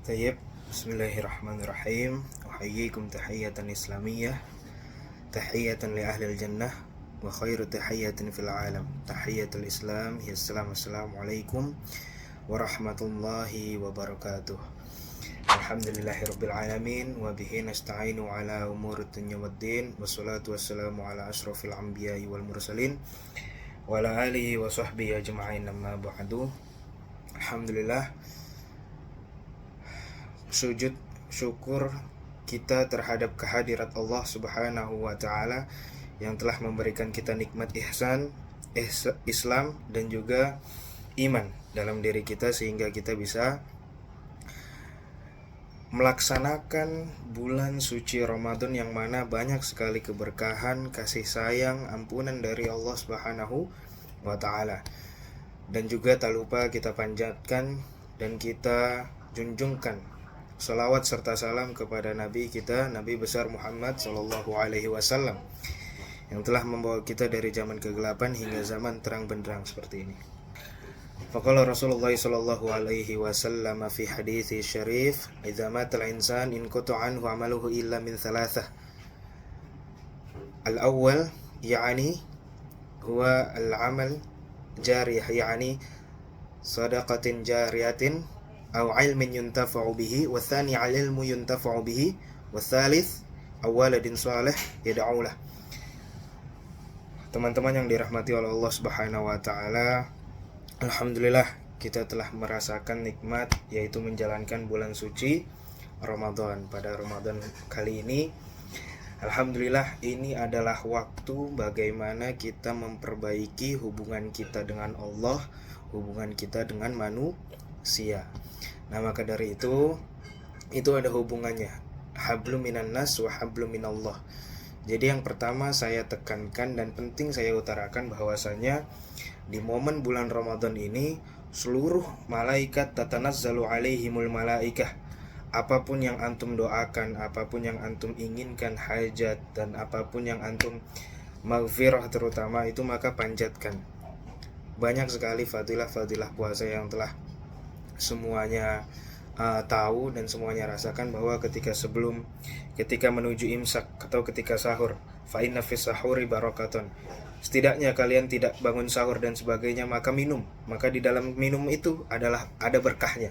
Tayyib, Bismillahirrahmanirrahim. Uhayyikum tahiyatan islamiyah, tahiyatan li ahlil jannah, wa khairu tahiyatin fil alam. Tahiyatul Islam, ya assalamualaikum warahmatullahi wabarakatuh. Alhamdulillahirabbil alamin, wa bihi nasta'inu ala umurid dunya waddin, wassalatu wassalamu ala asyrafil anbiya'i wal mursalin wa ala alihi wa sahbihi ajma'in, amma ba'du. Alhamdulillah, sujud syukur kita terhadap kehadirat Allah Subhanahu wa taala yang telah memberikan kita nikmat ihsan, Islam dan juga iman dalam diri kita sehingga kita bisa melaksanakan bulan suci Ramadan yang mana banyak sekali keberkahan, kasih sayang, ampunan dari Allah Subhanahu wa taala. Dan juga tak lupa kita panjatkan dan kita junjungkan salawat serta salam kepada Nabi kita, Nabi besar Muhammad Sallallahu Alaihi Wasallam, yang telah membawa kita dari zaman kegelapan hingga zaman terang benderang seperti ini. Faqala Rasulullah Sallallahu Alaihi Wasallam fi hadithi syarif, idza matal insan in qata'a anhu amaluhu illa min thalathah. Al-awwal yani huwa al-amal jariyah, yani sadaqatin jariyatin أو علم ينتفع به، والثاني علم ينتفع به، والثالث أو ولد صالح يدعو له. Teman-teman yang dirahmati oleh Allah Subhanahu wa taala, alhamdulillah kita telah merasakan nikmat yaitu menjalankan bulan suci Ramadan. Pada Ramadan kali ini, alhamdulillah ini adalah waktu bagaimana kita memperbaiki hubungan kita dengan Allah, hubungan kita dengan manusia. Nah, maka dari itu ada hubungannya hablum minan nas wa hablum minallah. Jadi yang pertama saya tekankan dan penting saya utarakan bahwasanya di momen bulan Ramadan ini seluruh malaikat tatanazzalu alaihimul malaikah. Apapun yang antum doakan, apapun yang antum inginkan hajat dan apapun yang antum maghfirah terutama itu maka panjatkan. Banyak sekali fadilah-fadilah puasa yang telah semuanya tahu dan semuanya rasakan bahwa ketika menuju imsak atau ketika sahur, fa inna fis sahuri barakatun, setidaknya kalian tidak bangun sahur dan sebagainya maka minum, maka di dalam minum itu adalah ada berkahnya.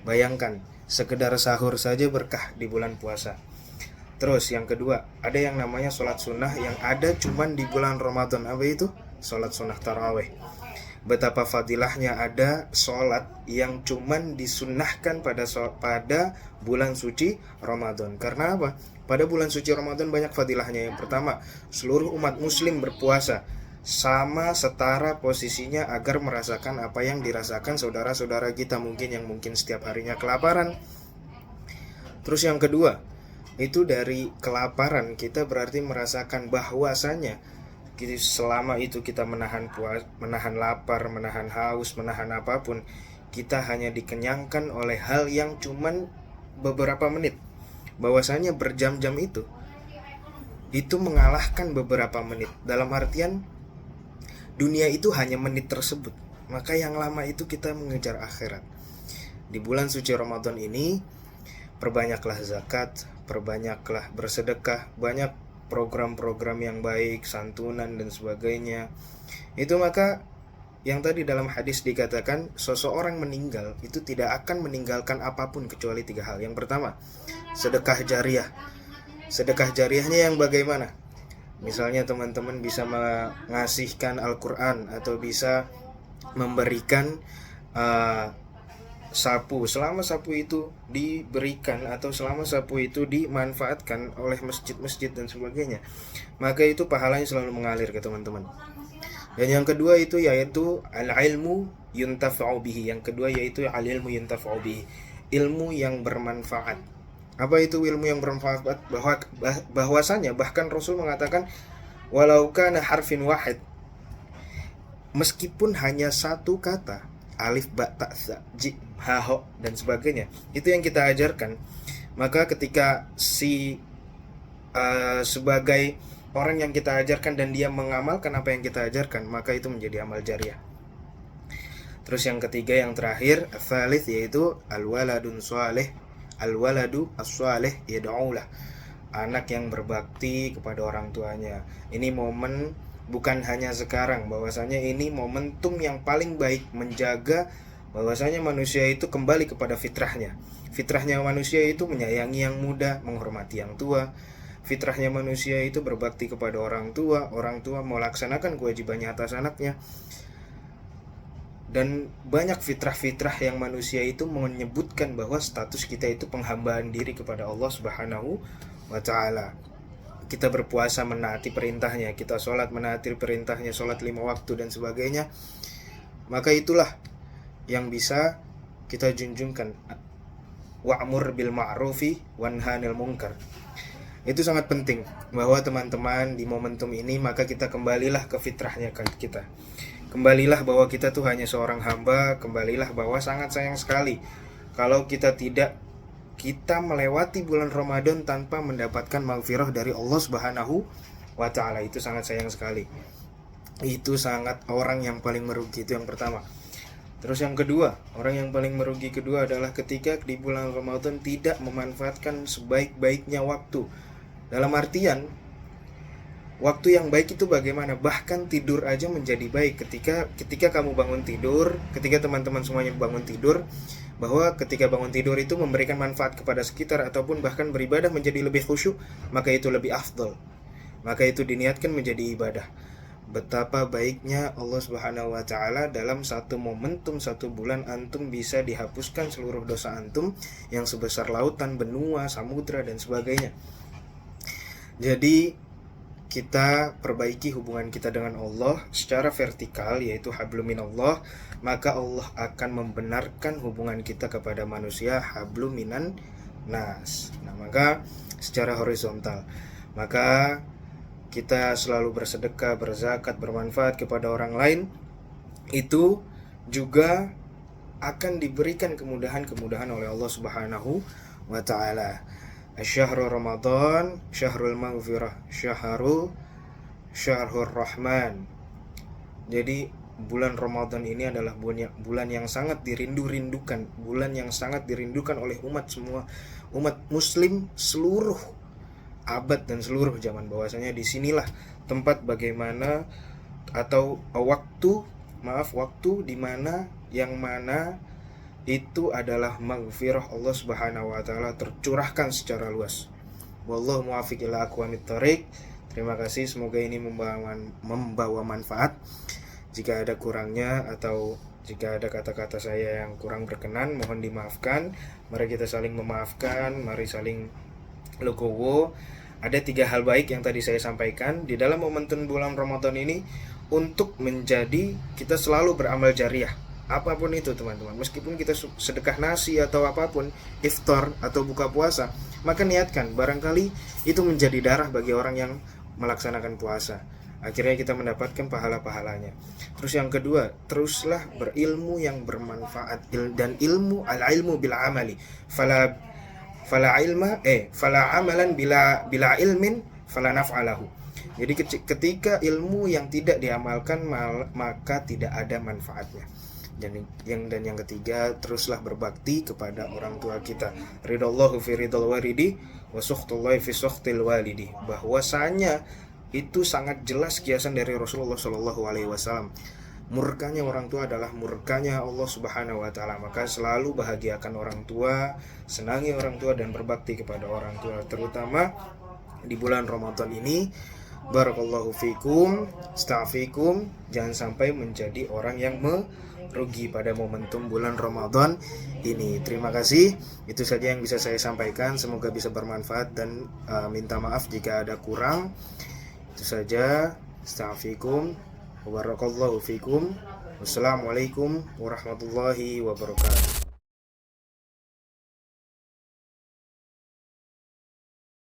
Bayangkan sekedar sahur saja berkah di bulan puasa. Terus yang kedua, ada yang namanya sholat sunnah yang ada cuman di bulan Ramadan. Apa itu? Sholat sunnah tarawih. Betapa fadilahnya ada sholat yang cuman disunnahkan pada bulan suci Ramadan. Karena apa? Pada bulan suci Ramadan banyak fadilahnya. Yang pertama, seluruh umat muslim berpuasa sama setara posisinya agar merasakan apa yang dirasakan saudara-saudara kita yang mungkin setiap harinya kelaparan. Terus yang kedua, itu dari kelaparan kita berarti merasakan bahwasanya selama itu kita menahan lapar, menahan haus, menahan apapun, kita hanya dikenyangkan oleh hal yang cuman beberapa menit. Bahwasanya berjam-jam itu mengalahkan beberapa menit. Dalam artian dunia itu hanya menit tersebut. Maka yang lama itu kita mengejar akhirat. Di bulan suci Ramadan ini perbanyaklah zakat, perbanyaklah bersedekah, banyak program-program yang baik, santunan dan sebagainya. Itu maka yang tadi dalam hadis dikatakan seseorang meninggal itu tidak akan meninggalkan apapun kecuali 3 hal. Yang pertama, sedekah jariyah. Sedekah jariyahnya yang bagaimana? Misalnya teman-teman bisa mengasihkan Al-Quran atau bisa memberikan sapu, selama sapu itu diberikan atau selama sapu itu dimanfaatkan oleh masjid-masjid dan sebagainya, maka itu pahalanya selalu mengalir ke teman-teman. Dan yang kedua itu yaitu al-ilmu yuntafa'u bihi. Yang kedua yaitu al-ilmu yuntafa'u bihi, ilmu yang bermanfaat. Apa itu ilmu yang bermanfaat? Bahwasanya bahkan Rasul mengatakan walau kana harfin wahid, meskipun hanya satu kata, alif, ba, ta, za, ji, ha, ho dan sebagainya, itu yang kita ajarkan. Maka ketika sebagai orang yang kita ajarkan dan dia mengamalkan apa yang kita ajarkan, maka itu menjadi amal jariah. Terus yang ketiga, yang terakhir, ats-tsalits, yaitu al-waladun shalih, al-waladu as-shalih yad'ulah, anak yang berbakti kepada orang tuanya. Ini momen bukan hanya sekarang, bahwasanya ini momentum yang paling baik menjaga bahwasanya manusia itu kembali kepada fitrahnya. Fitrahnya manusia itu menyayangi yang muda, menghormati yang tua. Fitrahnya manusia itu berbakti kepada orang tua melaksanakan kewajibannya atas anaknya. Dan banyak fitrah-fitrah yang manusia itu menyebutkan bahwa status kita itu penghambaan diri kepada Allah Subhanahu wa ta'ala. Kita berpuasa menaati perintahnya, kita sholat menaati perintahnya, sholat 5 waktu dan sebagainya. Maka itulah yang bisa kita junjungkan, wa'mur bil ma'rufi wanhanil munkar. Itu sangat penting bahwa teman-teman di momentum ini maka kita kembalilah ke fitrahnya kita. Kembalilah bahwa kita tuh hanya seorang hamba, kembalilah bahwa sangat sayang sekali kalau kita melewati bulan Ramadan tanpa mendapatkan maghfirah dari Allah Subhanahu wa ta'ala. Itu sangat sayang sekali. Itu sangat orang yang paling merugi, itu yang pertama. Terus yang kedua, orang yang paling merugi kedua adalah ketika di bulan Ramadan tidak memanfaatkan sebaik-baiknya waktu. Dalam artian, waktu yang baik itu bagaimana? Bahkan tidur aja menjadi baik. Ketika kamu bangun tidur, ketika teman-teman semuanya bangun tidur, bahwa ketika bangun tidur itu memberikan manfaat kepada sekitar ataupun bahkan beribadah menjadi lebih khusyuk, maka itu lebih afdal. Maka itu diniatkan menjadi ibadah. Betapa baiknya Allah Subhanahu wa ta'ala dalam satu momentum, satu bulan antum bisa dihapuskan seluruh dosa antum yang sebesar lautan, benua, samudra dan sebagainya. Jadi kita perbaiki hubungan kita dengan Allah secara vertikal, yaitu hablum minallah, maka Allah akan membenarkan hubungan kita kepada manusia, hablum minan nas. Nah, maka secara horizontal, maka kita selalu bersedekah, berzakat, bermanfaat kepada orang lain, itu juga akan diberikan kemudahan-kemudahan oleh Allah Subhanahu wa ta'ala. Asy-syahrul Ramadan, syahrul maghfirah, syahrul rahman. Jadi bulan Ramadan ini adalah bulan yang sangat dirindukan, bulan yang sangat dirindukan oleh umat muslim seluruh abad dan seluruh zaman. Bahwasanya disinilah tempat bagaimana atau waktu di mana yang mana itu adalah maghfirah Allah Subhanahu wa ta'ala tercurahkan secara luas. Wallahu muwaffiq ila aqwamit thoriq. Terima kasih, semoga ini membawa manfaat. Jika ada kurangnya atau jika ada kata-kata saya yang kurang berkenan, mohon dimaafkan. Mari kita saling memaafkan, mari saling legowo. Ada 3 hal baik yang tadi saya sampaikan di dalam momentum bulan Ramadan ini untuk menjadi kita selalu beramal jariah. Apapun itu teman-teman, meskipun kita sedekah nasi atau apapun, iftar atau buka puasa, maka niatkan, barangkali itu menjadi darah bagi orang yang melaksanakan puasa. Akhirnya kita mendapatkan pahala-pahalanya. Terus yang kedua, teruslah berilmu yang bermanfaat, dan al-ilmu bil amali. Fala amalan bila ilmin fala naf'alahu. Jadi ketika ilmu yang tidak diamalkan maka tidak ada manfaatnya. Dan yang ketiga, teruslah berbakti kepada orang tua kita. Ridallahu fi ridal walidi wa sukhtullahi fi sukhtil walidi. Bahwasanya itu sangat jelas kiasan dari Rasulullah SAW. Murkanya orang tua adalah murkanya Allah Subhanahu wa ta'ala. Maka selalu bahagiakan orang tua, senangi orang tua dan berbakti kepada orang tua, terutama di bulan Ramadan ini. Barakallahu fikum, astaghfikum. Jangan sampai menjadi orang yang merugi pada momentum bulan Ramadan ini. Terima kasih. Itu saja yang bisa saya sampaikan. Semoga bisa bermanfaat dan minta maaf jika ada kurang. Itu saja. Astaghfikum. Barakallahu fikum. Wassalamualaikum warahmatullahi wabarakatuh.